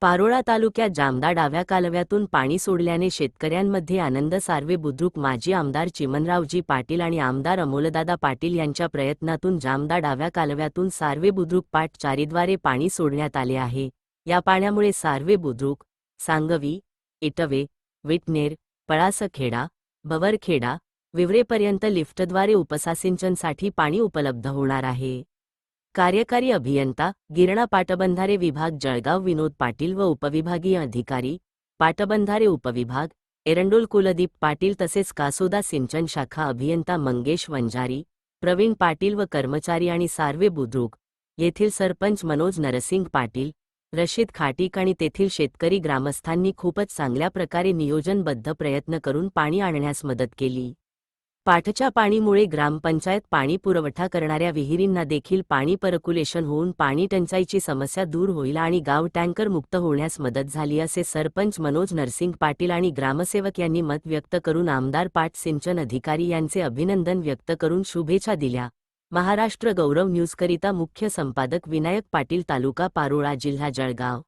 पारोळा तालुक्यात जामदा डाव्या कालव्यातून पाणी सोडल्याने शेतकऱ्यांमध्ये आनंद. सार्वे बुद्रुक. माजी आमदार चिमणरावजी पाटील आणि आमदार अमोलदादा पाटील यांच्या प्रयत्नातून जामदा डाव्या कालव्यातून सार्वे बुद्रुक पाट 4द्वारे पाणी सोडण्यात आले आहे. या पाण्यामुळे सार्वे बुद्रुक, सांगवी, इटवे, विटनेर, पळासखेडा, बवरखेडा, विवरेपर्यंत लिफ्टद्वारे उपसासिंचनसाठी पाणी उपलब्ध होणार आहे. कार्यकारी अभियंता, गिरणा पाटबंधारे विभाग जळगाव विनोद पाटील व उपविभागीय अधिकारी, पाटबंधारे उपविभाग, एरंडोल कुलदीप पाटील तसेच कासोदा सिंचन शाखा अभियंता मंगेश वंजारी, प्रवीण पाटील व कर्मचारी आणि सार्वे बुद्रुक येथील सरपंच मनोज नरसिंग पाटील, रशीद खाटीक आणि तेथील शेतकरी ग्रामस्थांनी खूपच चांगल्या प्रकारे नियोजनबद्ध प्रयत्न करून पाणी आणण्यास मदत केली. पाटच्या पाणीमुळे ग्रामपंचायत पाणी पुरवठा करणाऱ्या विहिरींना देखील पाणी परक्युलेशन होऊन पाणी टंचाईची समस्या दूर होईल आणि गाव टँकर मुक्त होण्यास मदत झाली असे सरपंच मनोज नरसिंग पाटील आणि ग्रामसेवक यांनी मत व्यक्त करून आमदार पाट सिंचन अधिकारी यांचे अभिनंदन व्यक्त करून शुभेच्छा दिल्या. महाराष्ट्र गौरव न्यूजकरिता मुख्य संपादक विनायक पाटील, तालुका पारोळा, जिल्हा जळगाव.